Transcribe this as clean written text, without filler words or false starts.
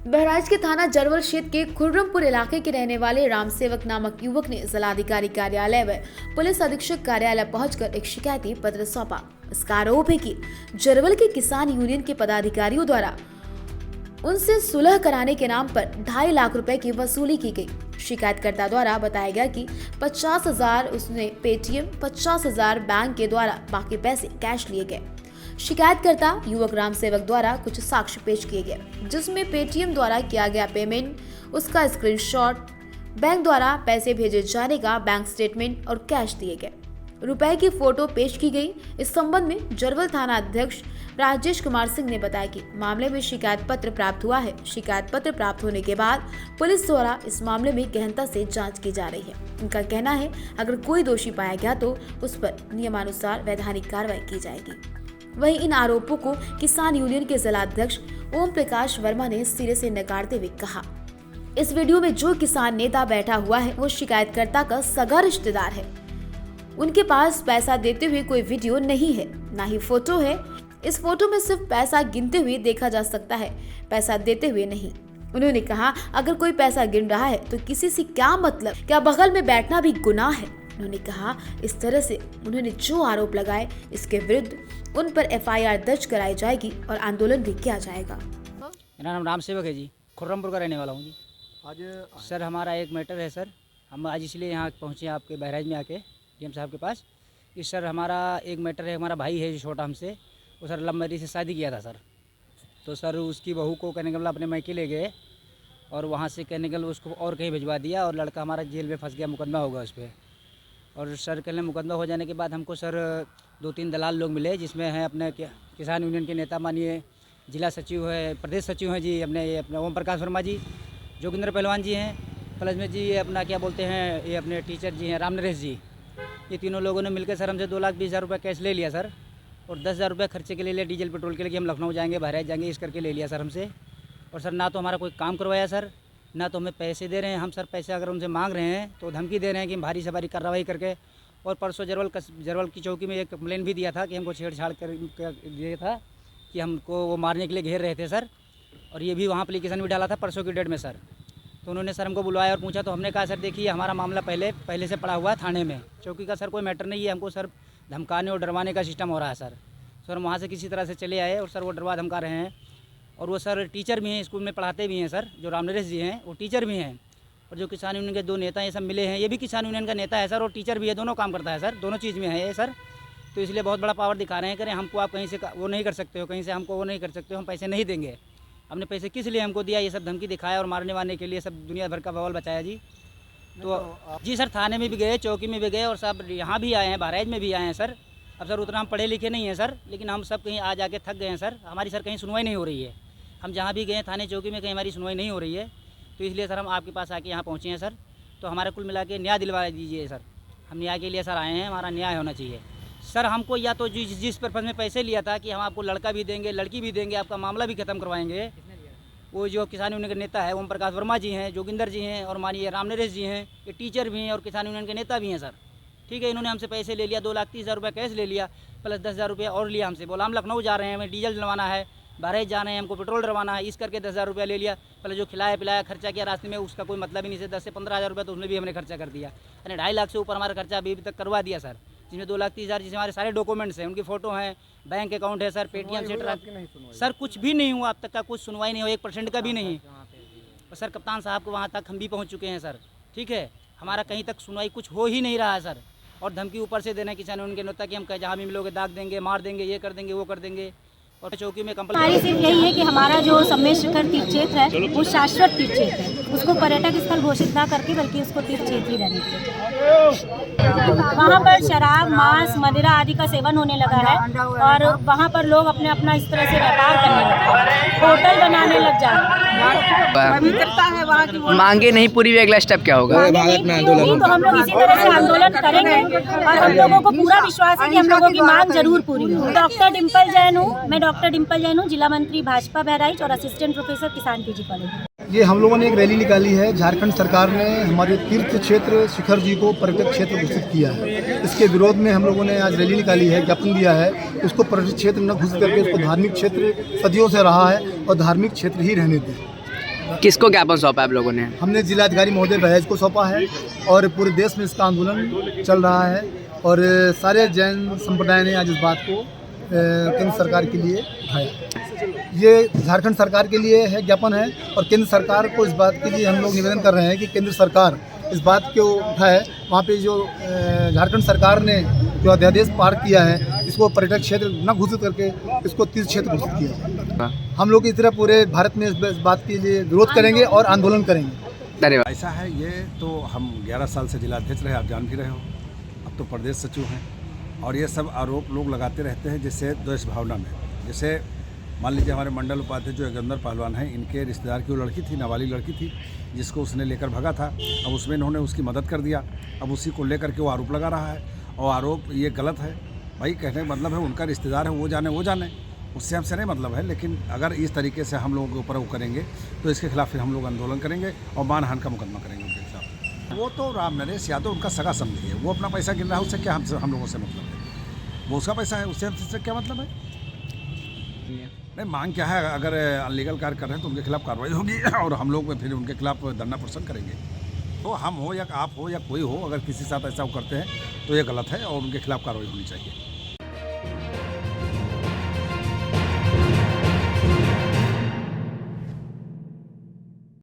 बहराइच के थाना जरवल क्षेत्र के खुर्रमपुर इलाके के रहने वाले रामसेवक नामक युवक ने जिलाधिकारी कार्यालय व पुलिस अधीक्षक कार्यालय पहुंचकर एक शिकायती पत्र सौंपा। इसका आरोप है कि जरवल के किसान यूनियन के पदाधिकारियों द्वारा उनसे सुलह कराने के नाम पर 2.5 लाख रुपए की वसूली की गई। शिकायतकर्ता द्वारा बताया गया कि 50,000 उसने पेटीएम, 50,000 बैंक के द्वारा, बाकी पैसे कैश लिए गए। शिकायतकर्ता युवक रामसेवक द्वारा कुछ साक्ष्य पेश किए गए, जिसमें पेटीएम द्वारा किया गया पेमेंट, उसका स्क्रीनशॉट, बैंक द्वारा पैसे भेजे जाने का बैंक स्टेटमेंट और कैश दिए गए रुपए की फोटो पेश की गई। इस संबंध में जरवल थाना अध्यक्ष राजेश कुमार सिंह ने बताया कि मामले में शिकायत पत्र प्राप्त हुआ है। शिकायत पत्र प्राप्त होने के बाद पुलिस द्वारा इस मामले में गहनता से जांच की जा रही है। उनका कहना है अगर कोई दोषी पाया गया तो उस पर नियमानुसार वैधानिक कार्रवाई की जाएगी। वहीं इन आरोपों को किसान यूनियन के जिलाध्यक्ष ओम प्रकाश वर्मा ने सिरे से नकारते हुए कहा, इस वीडियो में जो किसान नेता बैठा हुआ है वो शिकायतकर्ता का सगा रिश्तेदार है। उनके पास पैसा देते हुए कोई वीडियो नहीं है, ना ही फोटो है। इस फोटो में सिर्फ पैसा गिनते हुए देखा जा सकता है, पैसा देते हुए नहीं। उन्होंने कहा अगर कोई पैसा गिन रहा है तो किसी से क्या मतलब, क्या बगल में बैठना भी गुनाह है। उन्होंने कहा इस तरह से उन्होंने जो आरोप लगाए इसके विरुद्ध उन पर FIR दर्ज कराई जाएगी और आंदोलन भी किया जाएगा। मेरा नाम रामसेवक है जी, खुर्रमपुर का रहने वाला हूँ जी। आज सर हमारा एक मैटर है सर, हम आज इसलिए यहाँ पहुँचे आपके बहराइच में आके DM साहब के पास। इस सर हमारा एक मैटर है, हमारा भाई है जो छोटा हमसे, वो सर लव मैरिज से शादी किया था सर। तो सर उसकी बहू को कहने के अपने मायके ले गए और वहाँ से कहने के उसको और कहीं भिजवा दिया और लड़का हमारा जेल में फंस गया, मुकदमा होगा उस पर। और सर कहने मुकदमा हो जाने के बाद हमको सर 2-3 दलाल लोग मिले, जिसमें हैं अपने किसान यूनियन के नेता मानिए जिला सचिव है, प्रदेश सचिव हैं जी अपने ओम प्रकाश वर्मा जी, जोगिंदर पहलवान जी हैं, प्लस में जी अपना क्या बोलते हैं ये अपने टीचर जी हैं राम नरेश जी। ये तीनों लोगों ने मिलकर सर हमसे 2,20,000 रुपये कैश ले लिया सर, और 10,000 रुपये खर्चे के ले लिया डीजल पेट्रोल के लिए कि हम लखनऊ जाएंगे, बहराइच जाएंगे, इस करके ले लिया सर हमसे। और सर ना तो हमारा कोई काम करवाया सर, ना तो हमें पैसे दे रहे हैं। हम सर पैसे अगर उनसे मांग रहे हैं तो धमकी दे रहे हैं कि भारी से भारी कार्रवाई करके। और परसों जरवल की चौकी में एक कंप्लेन भी दिया था कि हमको छेड़छाड़ कर दिया था कि हमको वो मारने के लिए घेर रहे थे सर, और ये भी वहाँ एप्लीकेशन भी डाला था परसों की डेट में सर। तो उन्होंने सर हमको बुलवाया और पूछा, तो हमने कहा सर देखिए हमारा मामला पहले से पड़ा हुआ है थाने में, चौकी का सर कोई मैटर नहीं है, हमको सर धमकाने और डरवाने का सिस्टम हो रहा है सर। सर हम वहाँ से किसी तरह से चले आए और सर वो डरवा धमका रहे हैं। और वो सर टीचर भी हैं, स्कूल में पढ़ाते भी हैं सर, जो राम नरेश जी हैं वो टीचर भी हैं। और जो किसान यूनियन के 2 नेता ये सब मिले हैं, ये भी किसान यूनियन का नेता है सर और टीचर भी है, दोनों काम करता है सर, दोनों चीज़ में है ये सर। तो इसलिए बहुत बड़ा पावर दिखा रहे हैं, करें हमको आप कहीं से वो नहीं कर सकते हो, कहीं से हमको वो नहीं कर सकते हो, हम पैसे नहीं देंगे। हमने पैसे किस लिए हमको दिया, ये सब धमकी दिखाया और मारने वारने के लिए सब दुनिया भर का बवाल बचाया जी। तो जी सर थाने में भी गए, चौकी में भी गए और सब यहाँ भी आए हैं, बहराइच में भी आए हैं सर। अब सर उतना हम पढ़े लिखे नहीं हैं सर, लेकिन हम सब कहीं आ जाके थक गए हैं सर, हमारी सर कहीं सुनवाई नहीं हो रही है। हम जहाँ भी गए थाने चौकी में कहीं हमारी सुनवाई नहीं हो रही है, तो इसलिए सर हम आपके पास आके यहाँ पहुँचे हैं सर। तो हमारा कुल मिला के न्याय दिलवा दीजिए सर, हम न्याय के लिए सर आए हैं, हमारा न्याय होना चाहिए सर। हमको या तो जिस पर्पज़ में पैसे लिया था कि हम आपको लड़का भी देंगे, लड़की भी देंगे, आपका मामला भी ख़त्म करवाएंगे, वो जो किसान यूनियन के नेता है ओम प्रकाश वर्मा जी हैं, जोगिंदर जी हैं और मानिए राम नरेश जी हैं, ये टीचर भी हैं और किसान यूनियन के नेता भी हैं सर। ठीक है, इन्होंने हमसे पैसे ले लिया, 2,30,000 रुपये कैश ले लिया, प्लस 10,000 रुपये और लिया हमसे। बोला हम लखनऊ जा रहे हैं, हमें डीजल डलवाना है, बहराइच जाना है, हमको पेट्रोल डलवाना है, इस करके 10,000 रुपया ले लिया। पहले जो खिलाया पिलाया खर्चा किया रास्ते में, उसका कोई मतलब ही नहीं है। 10 से 15,000 रुपये तो उसमें भी हमने खर्चा कर दिया, यानी 2.5 लाख से ऊपर हमारा खर्चा अभी तक करवा दिया सर, जिसमें 2,30,000 जिसमें हमारे सारे डॉक्यूमेंट्स हैं, उनकी फ़ोटो हैं, बैंक अकाउंट है सर, पेटीएम से सर कुछ भी नहीं हुआ अब तक का, कुछ सुनवाई नहीं हो, 1% का भी नहीं। और सर कप्तान साहब को वहाँ तक हम भी पहुँच चुके हैं सर। ठीक है, हमारा कहीं तक सुनवाई कुछ हो ही नहीं रहा है सर। और धमकी ऊपर से देना किसान उनके नेता कि हम जहाँ भी मिलोगे दाग देंगे, मार देंगे, ये कर देंगे, वो कर देंगे। और चौकी में हमारी सिर्फ यही है कि हमारा जो सम्मेद शिखर तीर्थ क्षेत्र है वो शाश्वत तीर्थ क्षेत्र है, उसको पर्यटक स्थल घोषित ना करके बल्कि उसको तीर्थ क्षेत्र ही रहने के। वहाँ पर शराब, मांस, मदिरा आदि का सेवन होने लगा है और वहाँ पर लोग अपने अपना इस तरह से व्यापार करने लगे, होटल बनाने लग जाए। मांगे नहीं पूरी, अगला स्टेप क्या होगा? तो हम लोग इसी तरह से आंदोलन करेंगे और हम लोगों को पूरा विश्वास है कि हम लोगों की मांग जरूर पूरी हो। डॉक्टर डिम्पल जैन हूँ, मैं डॉक्टर डिम्पल जैन हूँ, जिला मंत्री भाजपा बहराइच और असिस्टेंट प्रोफेसर किसान PG कॉलेज। ये हम लोगों ने एक रैली निकाली है। झारखंड सरकार ने हमारे तीर्थ क्षेत्र शिखर जी को पर्यटक क्षेत्र घोषित किया है। इसके विरोध में हम लोगों ने आज रैली निकाली है, ज्ञापन दिया है। उसको पर्यटक क्षेत्र न घोषित करके उसको धार्मिक क्षेत्र सदियों से रहा है और धार्मिक क्षेत्र ही रहने दें। किसको ज्ञापन सौंपा आप लोगों ने? हमने जिलाधिकारी महोदय बहज को सौंपा है और पूरे देश में इसका आंदोलन चल रहा है और सारे जैन संप्रदाय ने आज इस बात को केंद्र सरकार के लिए उठाया। ये झारखंड सरकार के लिए है ज्ञापन है और केंद्र सरकार को इस बात के लिए हम लोग निवेदन कर रहे हैं कि केंद्र सरकार इस बात को उठाए। वहाँ पे जो झारखंड सरकार ने जो अध्यादेश पार किया है इसको पर्यटक क्षेत्र न घोषित करके इसको तीर्थ क्षेत्र घोषित किया जाए। हम लोग इस तरह पूरे भारत में इस बात के लिए विरोध करेंगे और आंदोलन करेंगे। धन्यवाद। ऐसा है, ये तो हम 11 साल से जिलाध्यक्ष रहे, आप जान भी रहे हो, अब तो प्रदेश सचिव हैं और ये सब आरोप लोग लगाते रहते हैं जिससे द्वेष भावना में। जैसे मान लीजिए हमारे मंडल उपाध्यक्ष जो योगेंद्र पहलवान हैं, इनके रिश्तेदार की वो लड़की थी, नाबालिग लड़की थी, जिसको उसने लेकर भगा था। अब उसमें इन्होंने उसकी मदद कर दिया, अब उसी को लेकर के वो आरोप लगा रहा है और आरोप ये गलत है। भाई कहने का मतलब है उनका रिश्तेदार है, वो जाने, उससे हमसे नहीं मतलब है। लेकिन अगर इस तरीके से हम लोगों के ऊपर वो करेंगे तो इसके खिलाफ फिर हम लोग आंदोलन करेंगे और मानहानि का मुकदमा करेंगे उनके खिलाफ। वो तो राम नरेश यादव उनका सगा समझी है, वो अपना पैसा गिन रहा है, उससे क्या हम लोगों से मतलब है? वो उसका पैसा है, उससे क्या मतलब है? नहीं, मांग क्या है? अगर अनलीगल कार्य कर रहे हैं तो उनके खिलाफ कार्रवाई होगी और हम लोग फिर उनके खिलाफ धरना प्रदर्शन करेंगे। तो हम हो या आप हो या कोई हो, अगर किसी के साथ ऐसा वो करते हैं तो ये गलत है और उनके खिलाफ कार्रवाई होनी चाहिए।